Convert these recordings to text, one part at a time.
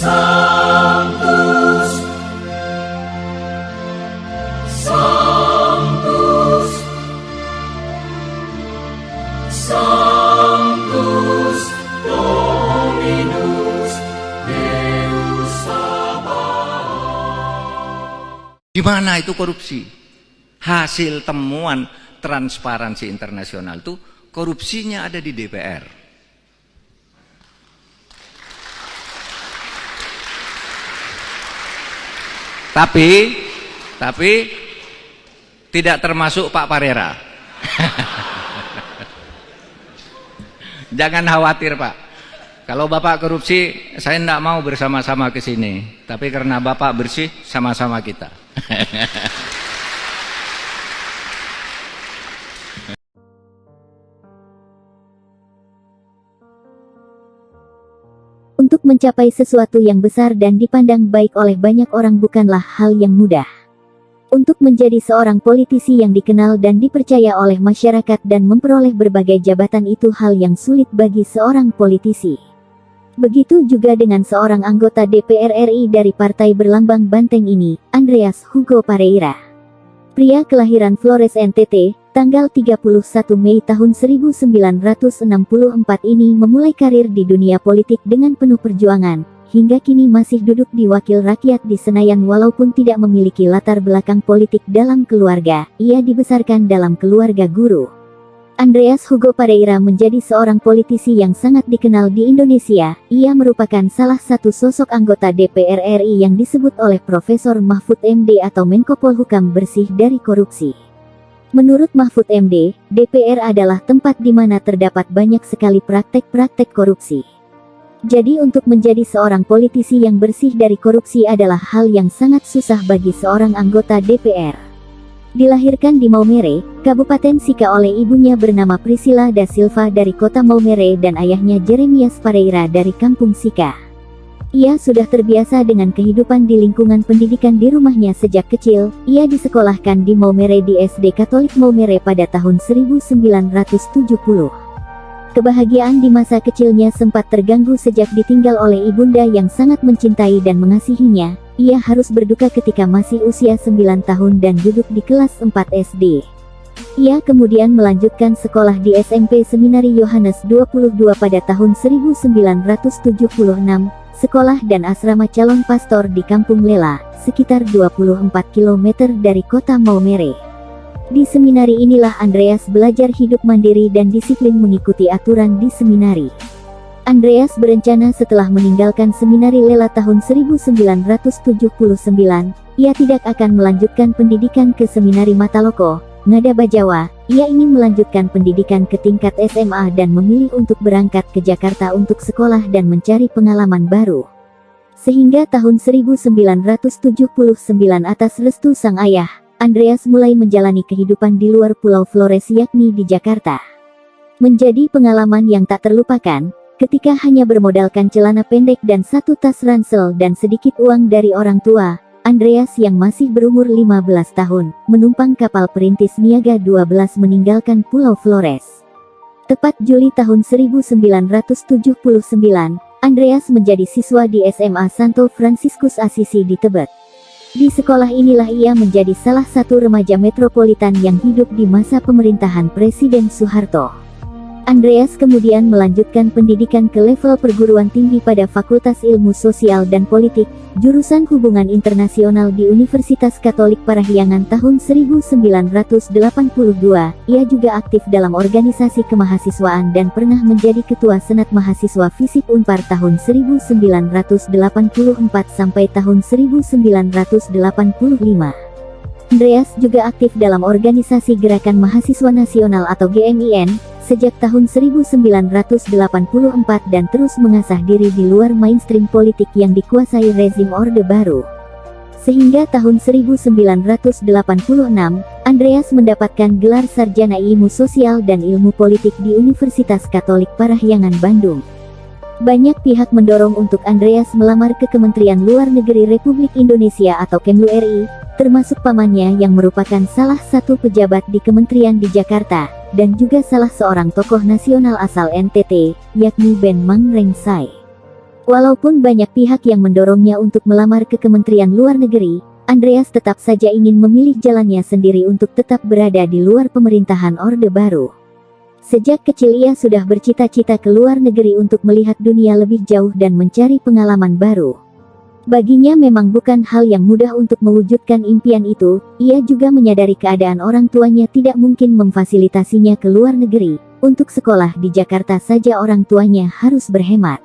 Sanctus, Sanctus, Sanctus Dominus Deus Sabaoth. Di mana itu korupsi? Hasil temuan Transparansi Internasional itu korupsinya ada di DPR. Tapi tidak termasuk Pak Parera. Jangan khawatir Pak. Kalau Bapak korupsi, saya tidak mau bersama-sama ke sini. Tapi karena Bapak bersih, sama-sama kita. Untuk mencapai sesuatu yang besar dan dipandang baik oleh banyak orang bukanlah hal yang mudah. Untuk menjadi seorang politisi yang dikenal dan dipercaya oleh masyarakat dan memperoleh berbagai jabatan itu hal yang sulit bagi seorang politisi. Begitu juga dengan seorang anggota DPR RI dari partai berlambang banteng ini, Andreas Hugo Pareira. Pria kelahiran Flores NTT, tanggal 31 Mei tahun 1964 ini memulai karir di dunia politik dengan penuh perjuangan, hingga kini masih duduk di Wakil Rakyat di Senayan walaupun tidak memiliki latar belakang politik dalam keluarga. Ia dibesarkan dalam keluarga guru. Andreas Hugo Pareira menjadi seorang politisi yang sangat dikenal di Indonesia. Ia merupakan salah satu sosok anggota DPR RI yang disebut oleh Profesor Mahfud MD atau Menko Polhukam bersih dari korupsi. Menurut Mahfud MD, DPR adalah tempat di mana terdapat banyak sekali praktek-praktek korupsi. Jadi untuk menjadi seorang politisi yang bersih dari korupsi adalah hal yang sangat susah bagi seorang anggota DPR. Dilahirkan di Maumere, Kabupaten Sika oleh ibunya bernama Priscilla da Silva dari kota Maumere dan ayahnya Jeremias Pareira dari kampung Sika. Ia sudah terbiasa dengan kehidupan di lingkungan pendidikan di rumahnya sejak kecil. Ia disekolahkan di Maumere di SD Katolik Maumere pada tahun 1970. Kebahagiaan di masa kecilnya sempat terganggu sejak ditinggal oleh ibunda yang sangat mencintai dan mengasihinya. Ia harus berduka ketika masih usia 9 tahun dan duduk di kelas 4 SD. Ia kemudian melanjutkan sekolah di SMP Seminari Yohanes 22 pada tahun 1976, sekolah dan asrama calon pastor di Kampung Lela, sekitar 24 km dari kota Maumere. Di seminari inilah Andreas belajar hidup mandiri dan disiplin mengikuti aturan di seminari. Andreas berencana setelah meninggalkan seminari Lela tahun 1979, ia tidak akan melanjutkan pendidikan ke seminari Mataloko, Ngada Bajawa. Ia ingin melanjutkan pendidikan ke tingkat SMA dan memilih untuk berangkat ke Jakarta untuk sekolah dan mencari pengalaman baru. Sehingga tahun 1979 atas restu sang ayah, Andreas mulai menjalani kehidupan di luar Pulau Flores yakni di Jakarta. Menjadi pengalaman yang tak terlupakan, ketika hanya bermodalkan celana pendek dan satu tas ransel dan sedikit uang dari orang tua, Andreas yang masih berumur 15 tahun, menumpang kapal perintis Niaga 12 meninggalkan Pulau Flores. Tepat Juli tahun 1979, Andreas menjadi siswa di SMA Santo Franciscus Assisi di Tebet. Di sekolah inilah ia menjadi salah satu remaja metropolitan yang hidup di masa pemerintahan Presiden Soeharto. Andreas kemudian melanjutkan pendidikan ke level perguruan tinggi pada Fakultas Ilmu Sosial dan Politik, jurusan Hubungan Internasional di Universitas Katolik Parahyangan tahun 1982. Ia juga aktif dalam organisasi kemahasiswaan dan pernah menjadi Ketua Senat Mahasiswa FISIP Unpar tahun 1984 sampai tahun 1985. Andreas juga aktif dalam organisasi Gerakan Mahasiswa Nasional atau GMIN, sejak tahun 1984 dan terus mengasah diri di luar mainstream politik yang dikuasai rezim Orde Baru. Sehingga tahun 1986, Andreas mendapatkan gelar Sarjana Ilmu Sosial dan Ilmu Politik di Universitas Katolik Parahyangan Bandung. Banyak pihak mendorong untuk Andreas melamar ke Kementerian Luar Negeri Republik Indonesia atau Kemlu RI, termasuk pamannya yang merupakan salah satu pejabat di kementerian di Jakarta, dan juga salah seorang tokoh nasional asal NTT, yakni Ben Mang Rengsai. Walaupun banyak pihak yang mendorongnya untuk melamar ke Kementerian Luar Negeri, Andreas tetap saja ingin memilih jalannya sendiri untuk tetap berada di luar pemerintahan Orde Baru. Sejak kecil ia sudah bercita-cita ke luar negeri untuk melihat dunia lebih jauh dan mencari pengalaman baru. Baginya memang bukan hal yang mudah untuk mewujudkan impian itu, ia juga menyadari keadaan orang tuanya tidak mungkin memfasilitasinya ke luar negeri. Untuk sekolah di Jakarta saja orang tuanya harus berhemat.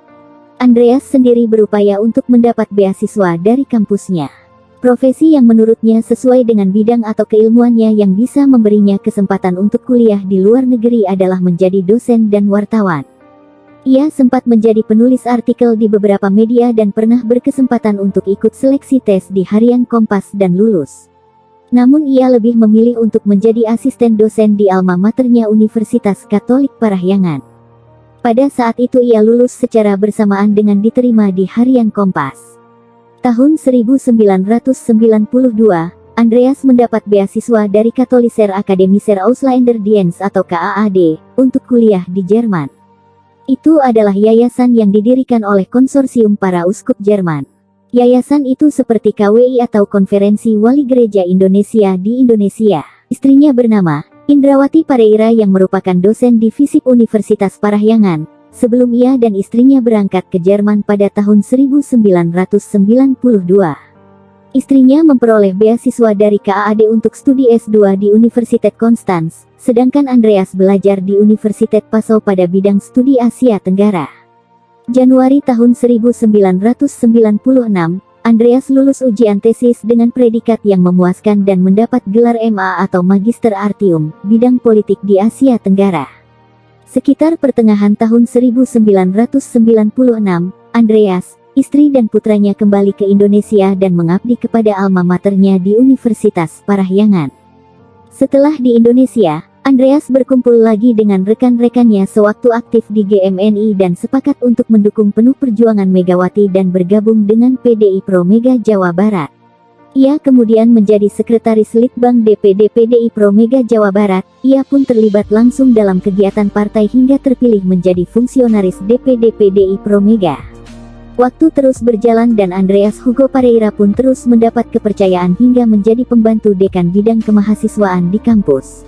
Andreas sendiri berupaya untuk mendapat beasiswa dari kampusnya. Profesi yang menurutnya sesuai dengan bidang atau keilmuannya yang bisa memberinya kesempatan untuk kuliah di luar negeri adalah menjadi dosen dan wartawan. Ia sempat menjadi penulis artikel di beberapa media dan pernah berkesempatan untuk ikut seleksi tes di Harian Kompas dan lulus. Namun ia lebih memilih untuk menjadi asisten dosen di alma maternya Universitas Katolik Parahyangan. Pada saat itu ia lulus secara bersamaan dengan diterima di Harian Kompas. Tahun 1992, Andreas mendapat beasiswa dari Katholischer Akademischer Ausländerdienst atau KAAD untuk kuliah di Jerman. Itu adalah yayasan yang didirikan oleh konsorsium para uskup Jerman. Yayasan itu seperti KWI atau Konferensi Wali Gereja Indonesia di Indonesia. Istrinya bernama Indrawati Pareira yang merupakan dosen di FISIP Universitas Parahyangan, sebelum ia dan istrinya berangkat ke Jerman pada tahun 1992. Istrinya memperoleh beasiswa dari KAAD untuk studi S2 di Universitas Konstanz, sedangkan Andreas belajar di Universitas Passau pada bidang studi Asia Tenggara. Januari tahun 1996, Andreas lulus ujian tesis dengan predikat yang memuaskan dan mendapat gelar MA atau Magister Artium, bidang politik di Asia Tenggara. Sekitar pertengahan tahun 1996, Andreas, istri dan putranya kembali ke Indonesia dan mengabdi kepada alma maternya di Universitas Parahyangan. Setelah di Indonesia, Andreas berkumpul lagi dengan rekan-rekannya sewaktu aktif di GMNI dan sepakat untuk mendukung penuh perjuangan Megawati dan bergabung dengan PDI Pro Mega Jawa Barat. Ia kemudian menjadi sekretaris Litbang DPD PDI Pro Mega Jawa Barat. Ia pun terlibat langsung dalam kegiatan partai hingga terpilih menjadi fungsionaris DPD PDI Pro Mega. Waktu terus berjalan dan Andreas Hugo Pareira pun terus mendapat kepercayaan hingga menjadi pembantu dekan bidang kemahasiswaan di kampus.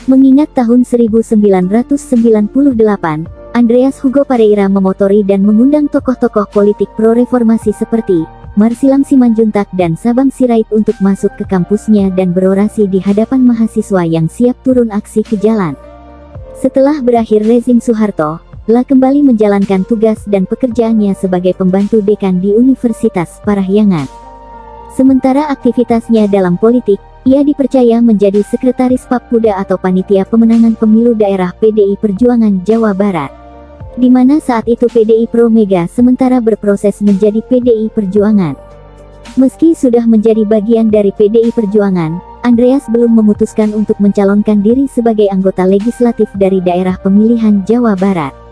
Mengingat tahun 1998, Andreas Hugo Pareira memotori dan mengundang tokoh-tokoh politik pro-reformasi seperti Marsilang Simanjuntak dan Sabang Sirait untuk masuk ke kampusnya dan berorasi di hadapan mahasiswa yang siap turun aksi ke jalan. Setelah berakhir rezim Soeharto, Lah kembali menjalankan tugas dan pekerjaannya sebagai pembantu dekan di Universitas Parahyangan. Sementara aktivitasnya dalam politik, ia dipercaya menjadi sekretaris Papkuda atau Panitia Pemenangan Pemilu Daerah PDI Perjuangan Jawa Barat, di mana saat itu PDI Pro Mega sementara berproses menjadi PDI Perjuangan. Meski sudah menjadi bagian dari PDI Perjuangan, Andreas belum memutuskan untuk mencalonkan diri sebagai anggota legislatif dari daerah pemilihan Jawa Barat.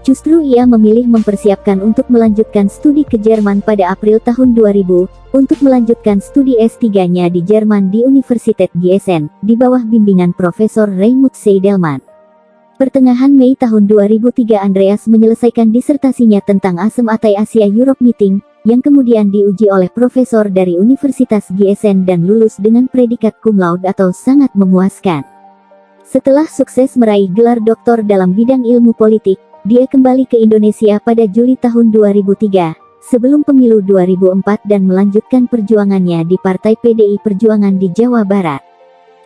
Justru ia memilih mempersiapkan untuk melanjutkan studi ke Jerman pada April tahun 2000, untuk melanjutkan studi S3-nya di Jerman di Universitas Gießen, di bawah bimbingan Profesor Raimund Seidelman. Pertengahan Mei tahun 2003 Andreas menyelesaikan disertasinya tentang Asem Atai Asia Europe Meeting, yang kemudian diuji oleh profesor dari Universitas Gießen dan lulus dengan predikat cum laude atau sangat memuaskan. Setelah sukses meraih gelar doktor dalam bidang ilmu politik, dia kembali ke Indonesia pada Juli tahun 2003, sebelum pemilu 2004 dan melanjutkan perjuangannya di Partai PDI Perjuangan di Jawa Barat.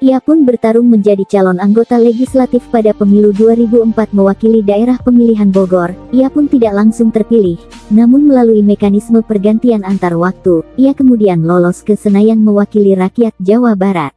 Ia pun bertarung menjadi calon anggota legislatif pada pemilu 2004 mewakili daerah pemilihan Bogor. Ia pun tidak langsung terpilih, namun melalui mekanisme pergantian antar waktu, ia kemudian lolos ke Senayan mewakili rakyat Jawa Barat.